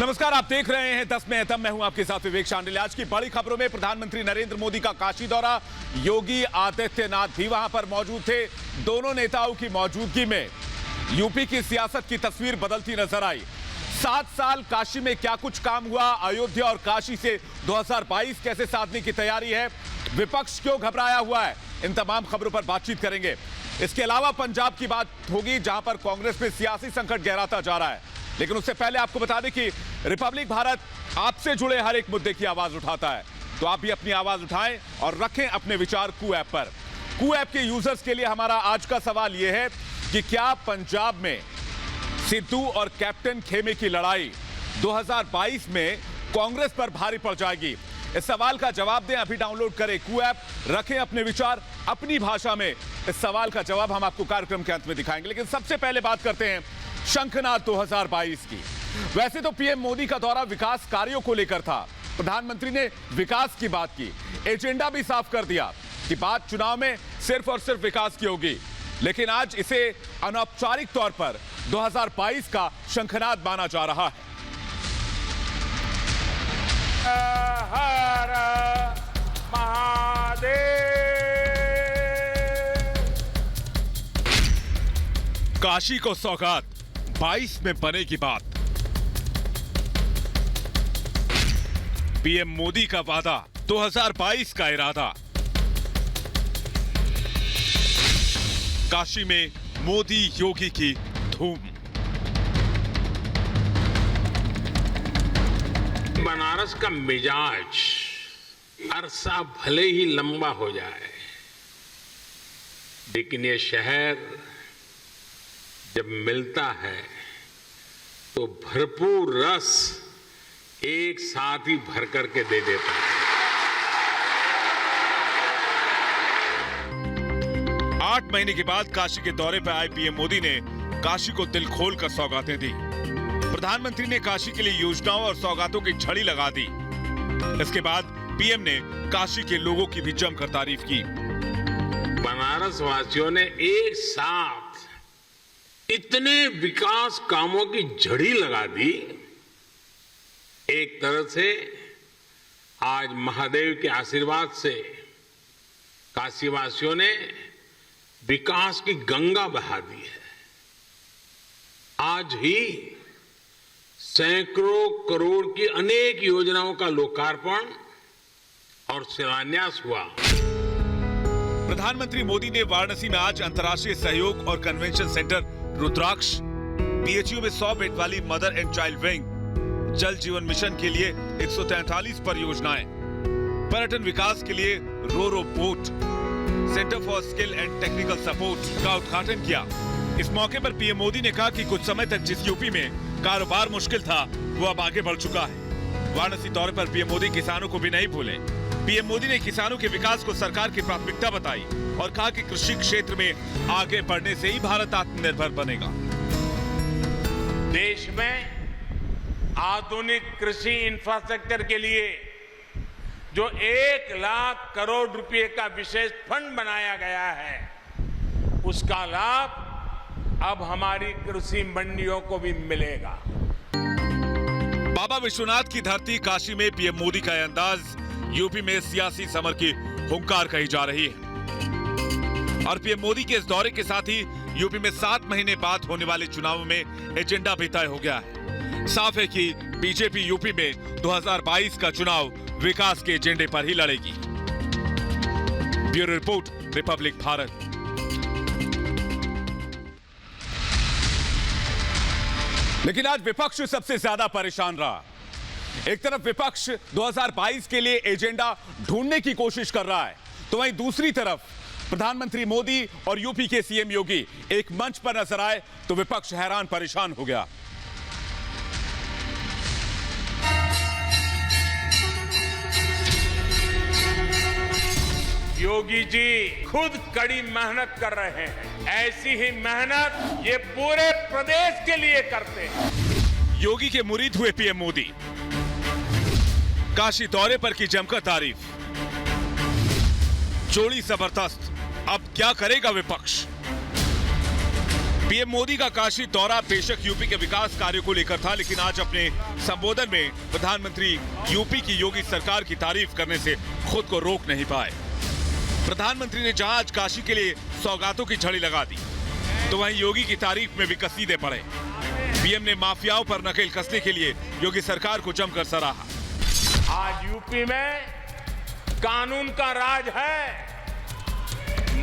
नमस्कार, आप देख रहे हैं 10 में एतम। मैं हूं आपके साथ विवेक शांडिल। आज की बड़ी खबरों में प्रधानमंत्री नरेंद्र मोदी का काशी दौरा, योगी आदित्यनाथ भी वहां पर मौजूद थे। दोनों नेताओं की मौजूदगी में यूपी की सियासत की तस्वीर बदलती नजर आई। 7 साल काशी में क्या कुछ काम हुआ, अयोध्या और काशी से 2022 कैसे साधने की तैयारी है, विपक्ष क्यों घबराया हुआ है, इन तमाम खबरों पर बातचीत करेंगे। इसके अलावा पंजाब की बात होगी, जहां पर कांग्रेस में सियासी संकट गहराता जा रहा है। लेकिन उससे पहले आपको बता दें कि रिपब्लिक भारत आपसे जुड़े हर एक मुद्दे की आवाज उठाता है, तो आप भी अपनी आवाज उठाएं और रखें अपने विचार कू ऐप पर। कू ऐप के यूजर्स के लिए हमारा आज का सवाल यह है कि क्या पंजाब में सिद्धू और कैप्टन खेमे की लड़ाई 2022 में कांग्रेस पर भारी पड़ जाएगी? इस सवाल का जवाब दें। अभी डाउनलोड करें कू ऐप, रखें अपने विचार अपनी भाषा में। इस सवाल का जवाब हम आपको कार्यक्रम के अंत में दिखाएंगे, लेकिन सबसे पहले बात करते हैं शंखनाद 2022 की। वैसे तो पीएम मोदी का दौरा विकास कार्यों को लेकर था। प्रधानमंत्री ने विकास की बात की, एजेंडा भी साफ कर दिया कि बात चुनाव में सिर्फ और सिर्फ विकास की होगी। लेकिन आज इसे अनौपचारिक तौर पर 2022 का शंखनाद माना जा रहा है। हर महादेव। काशी को सौगात 22 में बने की बात। पीएम मोदी का वादा, 2022 का इरादा। काशी में मोदी योगी की धूम। बनारस का मिजाज अरसा भले ही लंबा हो जाए, लेकिन ये शहर जब मिलता है तो भरपूर रस एक साथ ही भर करके दे देता है। 8 महीने के बाद काशी के दौरे पर आए पीएम मोदी ने काशी को दिल खोलकर सौगातें दी। प्रधानमंत्री ने काशी के लिए योजनाओं और सौगातों की झड़ी लगा दी। इसके बाद पीएम ने काशी के लोगों की भी जमकर तारीफ की। बनारस वासियों ने एक साथ इतने विकास कामों की झड़ी लगा दी। एक तरह से आज महादेव के आशीर्वाद से काशीवासियों ने विकास की गंगा बहा दी है। आज ही सैकड़ों करोड़ की अनेक योजनाओं का लोकार्पण और शिलान्यास हुआ। प्रधानमंत्री मोदी ने वाराणसी में आज अंतर्राष्ट्रीय सहयोग और कन्वेंशन सेंटर रुद्राक्ष, पीएचयू में 100 बेड वाली मदर एंड चाइल्ड विंग, जल जीवन मिशन के लिए 143 परियोजनाएं, पर्यटन विकास के लिए row boat, centre for skill and technical support का उद्घाटन किया। इस मौके पर पीएम मोदी ने कहा कि कुछ समय तक जिस यूपी में कारोबार मुश्किल था, वो अब आगे बढ़ चुका है। वाराणसी दौरे पर पीएम मोदी किसानों को भी नहीं भूले। पीएम मोदी ने किसानों के विकास को सरकार की प्राथमिकता बताई और कहा कि कृषि क्षेत्र में आगे बढ़ने से ही भारत आत्मनिर्भर बनेगा। देश में आधुनिक कृषि इंफ्रास्ट्रक्चर के लिए जो 1 लाख करोड़ रुपए का विशेष फंड बनाया गया है, उसका लाभ अब हमारी कृषि मंडियों को भी मिलेगा। बाबा विश्वनाथ की धरती काशी में पीएम मोदी का यह अंदाज यूपी में सियासी समर की हुंकार कही जा रही है। और पीएम मोदी के इस दौरे के साथ ही यूपी में 7 महीने बाद होने वाले चुनावों में एजेंडा भी तय हो गया है। साफ है कि बीजेपी यूपी में 2022 का चुनाव विकास के एजेंडे पर ही लड़ेगी। Bureau report, Republic Bharat. लेकिन आज विपक्ष सबसे ज्यादा परेशान रहा। एक तरफ विपक्ष 2022 के लिए एजेंडा ढूंढने की कोशिश कर रहा है, तो वहीं दूसरी तरफ प्रधानमंत्री मोदी और यूपी के सीएम योगी एक मंच पर नजर आए तो विपक्ष हैरान परेशान हो गया। योगी जी खुद कड़ी मेहनत कर रहे हैं। ऐसी ही मेहनत ये पूरे प्रदेश के लिए करते हैं। योगी के मुरीद हुए पीएम मोदी, काशी दौरे पर की जमकर तारीफ। जोड़ी जबरदस्त, अब क्या करेगा विपक्ष? पीएम मोदी का काशी दौरा बेशक यूपी के विकास कार्यों को लेकर था, लेकिन आज अपने संबोधन में प्रधानमंत्री यूपी की योगी सरकार की तारीफ करने से खुद को रोक नहीं पाए। प्रधानमंत्री ने जहां आज काशी के लिए सौगातों की झड़ी लगा दी, तो वहीं योगी की तारीफ में भी कसीदे पड़े। पीएम ने माफियाओं पर नकेल कसने के लिए योगी सरकार को जमकर सराहा। आज यूपी में कानून का राज है,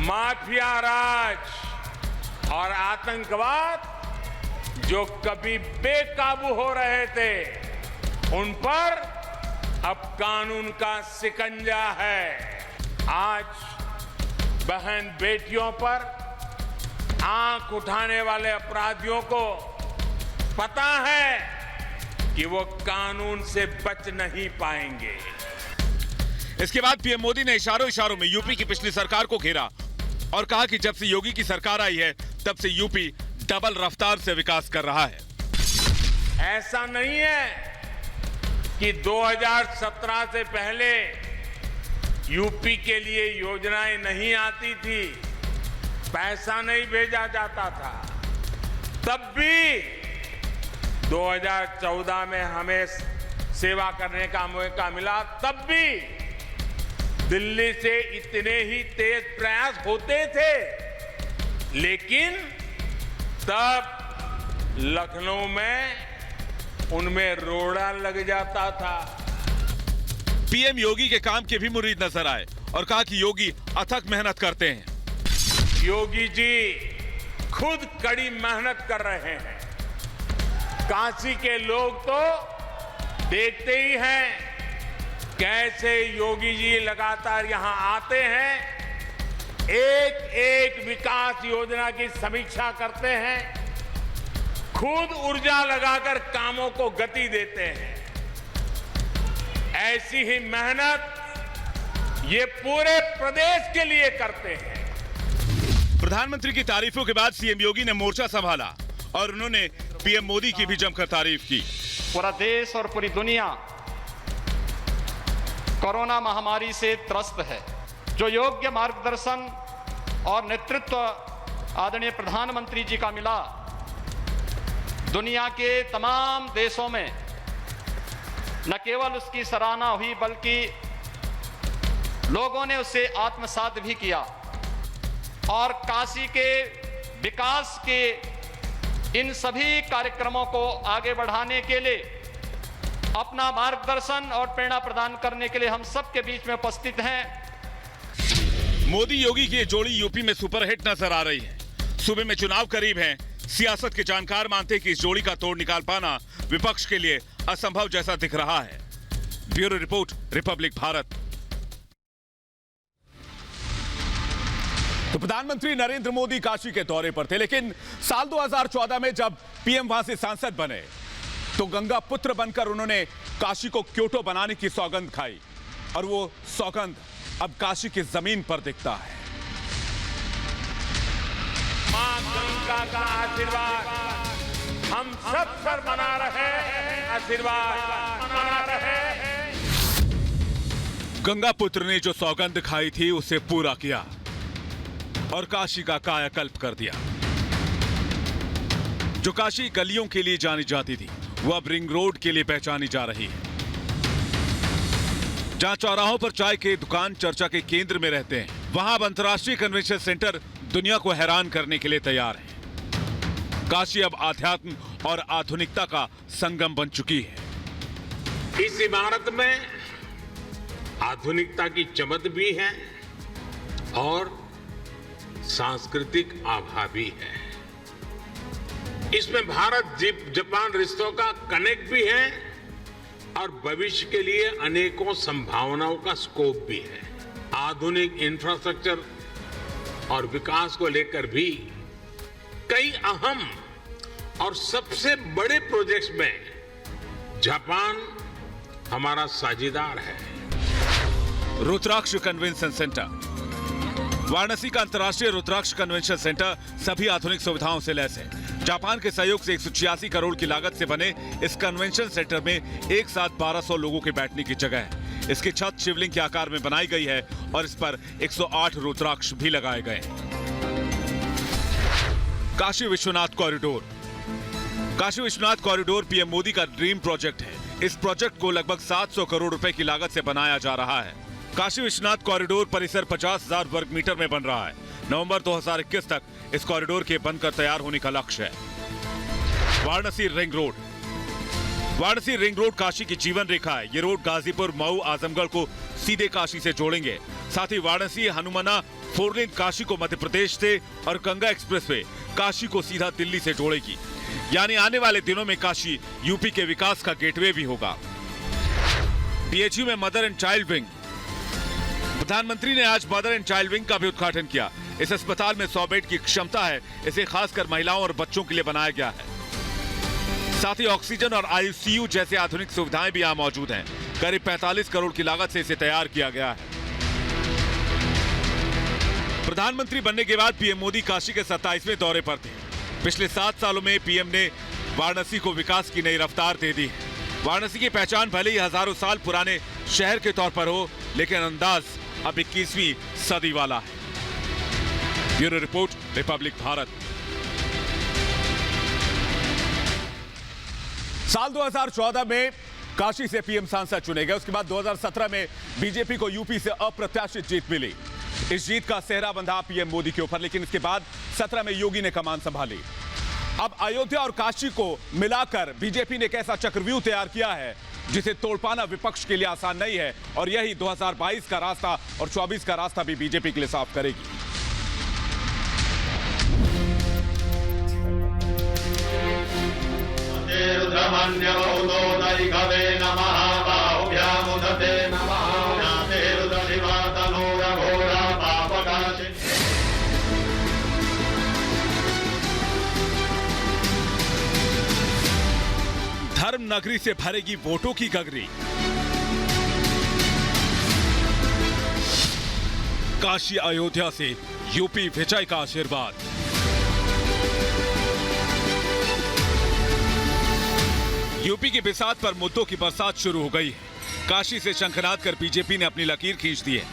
माफिया राज और आतंकवाद जो कभी बेकाबू हो रहे थे, उन पर अब कानून का शिकंजा है। आज बहन बेटियों पर आंख उठाने वाले अपराधियों को पता है कि वो कानून से बच नहीं पाएंगे। इसके बाद पीएम मोदी ने इशारों में यूपी की पिछली सरकार को घेरा और कहा कि जब से योगी की सरकार आई है, तब से यूपी डबल रफ्तार से विकास कर रहा है। ऐसा नहीं है कि 2017 से पहले यूपी के लिए योजनाएं नहीं आती थी, पैसा नहीं भेजा जाता था। तब भी 2014 में हमें सेवा करने का मौका मिला, तब भी दिल्ली से इतने ही तेज प्रयास होते थे, लेकिन तब लखनऊ में उनमें रोड़ा लग जाता था। पीएम योगी के काम के भी मुरीद नजर आए और कहा कि योगी अथक मेहनत करते हैं। योगी जी खुद कड़ी मेहनत कर रहे हैं। काशी के लोग तो देखते ही हैं कैसे योगी जी लगातार यहां आते हैं, एक एक विकास योजना की समीक्षा करते हैं, खुद ऊर्जा लगाकर कामों को गति देते हैं। ऐसी ही मेहनत ये पूरे प्रदेश के लिए करते हैं। प्रधानमंत्री की तारीफों के बाद सीएम योगी ने मोर्चा संभाला और उन्होंने पीएम मोदी की भी जमकर तारीफ की। पूरा देश और पूरी दुनिया कोरोना महामारी से त्रस्त है। जो योग्य मार्गदर्शन और नेतृत्व आदरणीय प्रधानमंत्री जी का मिला, दुनिया के तमाम देशों में न केवल उसकी सराहना हुई, बल्कि लोगों ने उसे आत्मसात भी किया और काशी के विकास के इन सभी कार्यक्रमों को आगे बढ़ाने के लिए अपना मार्गदर्शन और प्रेरणा प्रदान करने के लिए हम सबके बीच में उपस्थित हैं। मोदी योगी की ये जोड़ी यूपी में सुपरहिट नजर आ रही है। सूबे में चुनाव करीब हैं। सियासत के जानकार मानते हैं कि इस जोड़ी का तोड़ निकाल पाना विपक्ष के लिए असंभव जैसा दिख रहा है। Bureau report, Republic Bharat. तो प्रधानमंत्री नरेंद्र मोदी काशी के दौरे पर थे, लेकिन साल 2014 में जब पीएम वहां से सांसद बने, तो गंगा पुत्र बनकर उन्होंने काशी को क्योटो बनाने की सौगंध खाई और वो सौगंध अब काशी की जमीन पर दिखता है। मां गंगा का आशीर्वाद हम सब पर बना रहे, आशीर्वाद बना रहे। गंगा पुत्र ने जो सौगंध खाई थी उसे पूरा किया और काशी का कायाकल्प कर दिया। जो काशी गलियों के लिए जानी जाती थी, वो अब रिंग रोड के लिए पहचानी जा रही है। जहां चौराहों पर चाय के दुकान चर्चा के केंद्र में रहते हैं, वहां अब अंतर्राष्ट्रीय कन्वेंशन सेंटर दुनिया को हैरान करने के लिए तैयार है। काशी अब आध्यात्म और आधुनिकता का संगम बन चुकी है। इस इमारत में आधुनिकता की चमक भी है और सांस्कृतिक आभा भी है। इसमें भारत जापान रिश्तों का कनेक्ट भी है और भविष्य के लिए अनेकों संभावनाओं का स्कोप भी है। आधुनिक इंफ्रास्ट्रक्चर और विकास को लेकर भी कई अहम और सबसे बड़े प्रोजेक्ट्स में जापान हमारा साझेदार है। रुद्राक्ष कन्वेंशन सेंटर, वाराणसी का अंतर्राष्ट्रीय रुद्राक्ष कन्वेंशन सेंटर सभी आधुनिक सुविधाओं से लैस है। जापान के सहयोग से 186 करोड़ की लागत से बने इस कन्वेंशन सेंटर में एक साथ 1200 लोगों के बैठने की जगह है। इसकी छत शिवलिंग के आकार में बनाई गई है और इस पर 108 रुद्राक्ष भी लगाए गए हैं। Kashi Vishwanath corridor. Kashi Vishwanath corridor PM Modi का ड्रीम प्रोजेक्ट है। इस प्रोजेक्ट को लगभग 700 करोड़ रुपए की लागत से बनाया जा रहा है। काशी विश्वनाथ कॉरिडोर परिसर 50,000 वर्ग मीटर में बन रहा है। नवंबर 2021 तक इस कॉरिडोर के बनकर तैयार होने का लक्ष्य है। Varanasi ring road. Varanasi ring road Kashi की जीवन रेखा है। ये रोड गाजीपुर, मऊ, आजमगढ़ को सीधे काशी से जोड़ेंगे। साथ ही वाराणसी हनुमाना फोरलेन काशी को मध्य प्रदेश से और गंगा एक्सप्रेसवे काशी को सीधा दिल्ली से जोड़ेगी। यानी आने वाले दिनों में काशी यूपी के विकास का गेटवे भी होगा। पीएचयू में मदर एंड चाइल्ड विंग। प्रधानमंत्री ने आज मदर एंड चाइल्ड विंग का भी उद्घाटन किया। इस अस्पताल में 100 बेड की क्षमता है। इसे खासकर महिलाओं और बच्चों के लिए बनाया गया है। साथ ही ऑक्सीजन और आईसीयू जैसे आधुनिक सुविधाएं भी यहां मौजूद हैं। करीब 45 करोड़ की लागत से इसे तैयार किया गया है। प्रधानमंत्री बनने के बाद पीएम मोदी काशी के 27वें दौरे पर थे। पिछले 7 सालों में पीएम ने वाराणसी को विकास की नई रफ्तार दे दी है। वाराणसी की पहचान भले ही हजारों साल पुराने शहर के तौर पर हो, लेकिन अंदाज अब 21वीं सदी वाला है। Bureau report, Republic Bharat. साल 2014 में काशी से पीएम सांसद चुने गए। उसके बाद 2017 में बीजेपी को यूपी से अप्रत्याशित जीत मिली। इस जीत का सेहरा बंधा पीएम मोदी के ऊपर, लेकिन इसके बाद 17 में योगी ने कमान संभाली। अब अयोध्या और काशी को मिलाकर बीजेपी ने एक ऐसा चक्रव्यूह तैयार किया है जिसे तोड़ पाना विपक्ष के लिए आसान नहीं है, और यही 2022 का रास्ता और 24 का रास्ता भी बीजेपी के लिए साफ करेगी। धर्म नगरी से भरेगी वोटों की गगरी। काशी अयोध्या से यूपी विजय का आशीर्वाद। यूपी की बिसात पर मुद्दों की बरसात शुरू हो गई है। काशी से शंखनाद कर बीजेपी ने अपनी लकीर खींच दी है।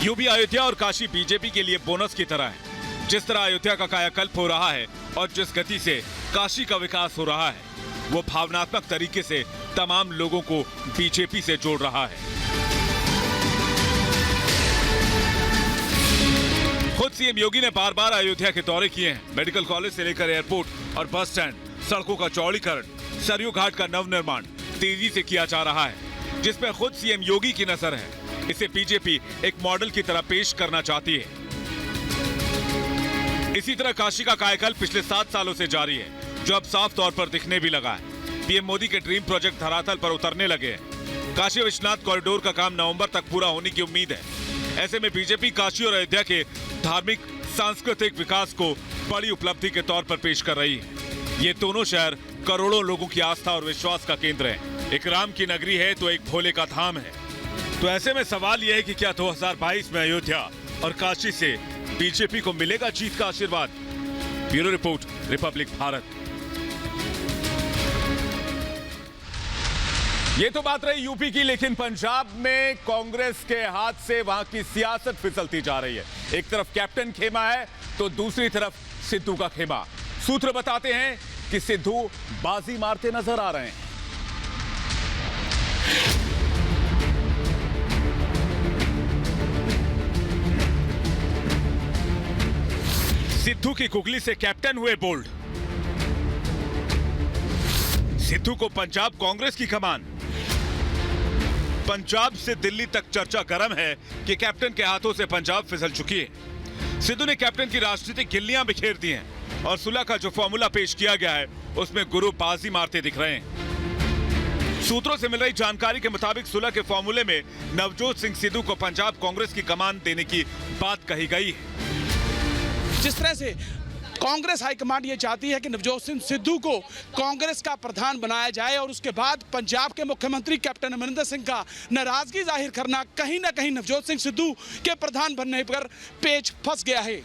यूपी, अयोध्या और काशी बीजेपी के लिए बोनस की तरह है। जिस तरह अयोध्या का कायाकल्प हो रहा है और जिस गति से काशी का विकास हो रहा है, वो भावनात्मक तरीके से तमाम लोगों को बीजेपी से जोड़ रहा है। खुद सीएम योगी ने बार बार अयोध्या के दौरे किए हैं। मेडिकल कॉलेज से लेकर एयरपोर्ट और बस स्टैंड, सड़कों का चौड़ीकरण, सरयू घाट का नवनिर्माण तेजी से किया जा रहा है, जिसमें खुद सीएम योगी की नजर है। इसे बीजेपी एक मॉडल की तरह पेश करना चाहती है। इसी तरह काशी का कायाकल्प पिछले 7 सालों से जारी है, जो अब साफ तौर पर दिखने भी लगा है। पीएम मोदी के ड्रीम प्रोजेक्ट धरातल पर उतरने लगे हैं। काशी विश्वनाथ कॉरिडोर का काम नवंबर तक पूरा होने की उम्मीद है। ऐसे में बीजेपी काशी और अयोध्या के धार्मिक सांस्कृतिक विकास को बड़ी उपलब्धि के तौर पर पेश कर रही है। ये दोनों शहर करोड़ों लोगों की आस्था और विश्वास का केंद्र है। एक राम की नगरी है तो एक भोले का धाम है। तो ऐसे में सवाल यह है कि क्या 2022 में अयोध्या और काशी से बीजेपी को मिलेगा जीत का आशीर्वाद? Bureau report, Republic Bharat. ये तो बात रही यूपी की, लेकिन पंजाब में कांग्रेस के हाथ से वहां की सियासत फिसलती जा रही है। एक तरफ कैप्टन खेमा है तो दूसरी तरफ सिद्धू का खेमा। सूत्र बताते हैं कि सिद्धू बाजी मारते नजर आ रहे हैं। सिद्धू की कुगली से कैप्टन हुए बोल्ड। सिद्धू को पंजाब कांग्रेस की कमान। पंजाब से दिल्ली तक चर्चा गर्म है कि कैप्टन के हाथों से पंजाब फिसल चुकी है। सिद्धू ने कैप्टन की राजनीतिक गिल्लियां बिखेर दी हैं और सुलह का जो फॉर्मूला पेश किया गया है उसमें गुरु बाजी मारते दिख रहे हैं। सूत्रों से मिल रही जानकारी के मुताबिक सुलह के फॉर्मूले में नवजोत सिंह सिद्धू को पंजाब कांग्रेस की कमान देने की बात कही गई है। जिस तरह से कांग्रेस हाईकमांड ये चाहती है कि नवजोत सिंह सिद्धू को कांग्रेस का प्रधान बनाया जाए और उसके बाद पंजाब के मुख्यमंत्री कैप्टन अमरिंदर सिंह का नाराजगी जाहिर करना कहीं ना कहीं नवजोत सिंह सिद्धू के प्रधान बनने पर पेच फंस गया है।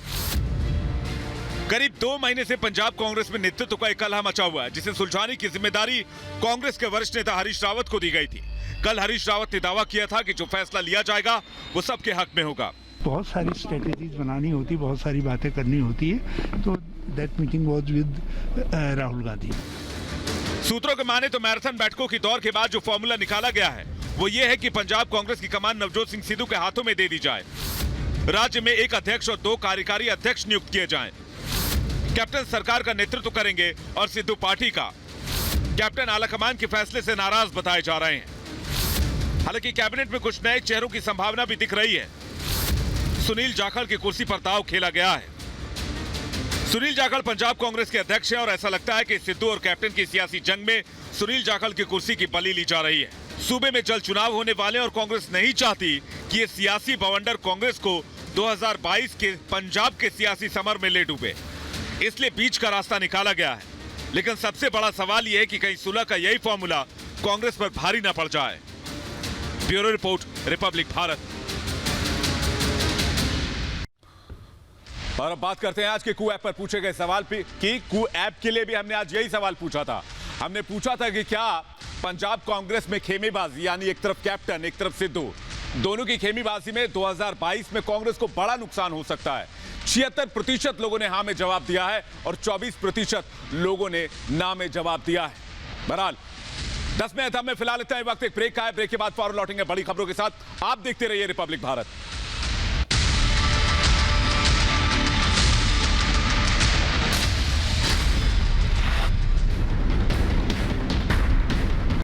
करीब 2 महीने से पंजाब कांग्रेस में नेतृत्व का एक कलह मचा हुआ है, जिसे सुलझाने की जिम्मेदारी कांग्रेस के वरिष्ठ नेता हरीश रावत को दी गई थी। कल हरीश रावत ने दावा किया था कि जो फैसला लिया जाएगा वो सबके हक में होगा। बहुत सारी स्ट्रेटेजीज बनानी होती, बहुत सारी बातें करनी होती है, तो that meeting was with Rahul Gandhi. सूत्रों के माने तो मैराथन बैठकों की दौर के बाद जो फॉर्मूला निकाला गया है वो ये है कि पंजाब कांग्रेस की कमान नवजोत सिंह सिद्धू के हाथों में दे दी जाए, राज्य में एक अध्यक्ष और 2 कार्यकारी अध्यक्ष नियुक्त किए जाएं, कैप्टन सरकार का नेतृत्व करेंगे और सिद्धू पार्टी का। कैप्टन आलाकमान के फैसले से नाराज बताए जा रहे हैं। हालांकि कैबिनेट में कुछ नए चेहरों की संभावना भी दिख रही है। सुनील जाखड़ की कुर्सी पर दांव खेला गया है। सुनील जाखड़ पंजाब कांग्रेस के अध्यक्ष हैं और ऐसा लगता है कि सिद्धू और कैप्टन की सियासी जंग में सुनील जाखड़ की कुर्सी की बलि ली जा रही है। सूबे में जल्द चुनाव होने वाले और कांग्रेस नहीं चाहती कि ये सियासी बवंडर कांग्रेस को 2022 के पंजाब के सियासी समर में ले डूबे, इसलिए बीच का रास्ता निकाला गया है। लेकिन सबसे बड़ा सवाल यह है कि कहीं सुलह का यही फॉर्मूला कांग्रेस पर भारी न पड़ जाए। Bureau report, Republic Bharat. और अब बात करते हैं आज के कू ऐप पर पूछे गए सवाल पे कि कू ऐप के लिए भी हमने आज यही सवाल पूछा था। हमने पूछा था कि क्या पंजाब कांग्रेस में खेमेबाजी, यानी एक तरफ कैप्टन एक तरफ सिद्धू, दोनों की खेमेबाजी में 2022 में कांग्रेस को बड़ा नुकसान हो सकता है। 76% लोगों ने हां में जवाब दिया है और 24% लोगों ने ना में जवाब दिया है। बहरहाल 10 में फिलहाल इतना ही वक्त एक ब्रेक का है। ब्रेक के बाद फौरन लौटेंगे बड़ी खबरों के साथ। आप देखते रहिए रिपब्लिक भारत।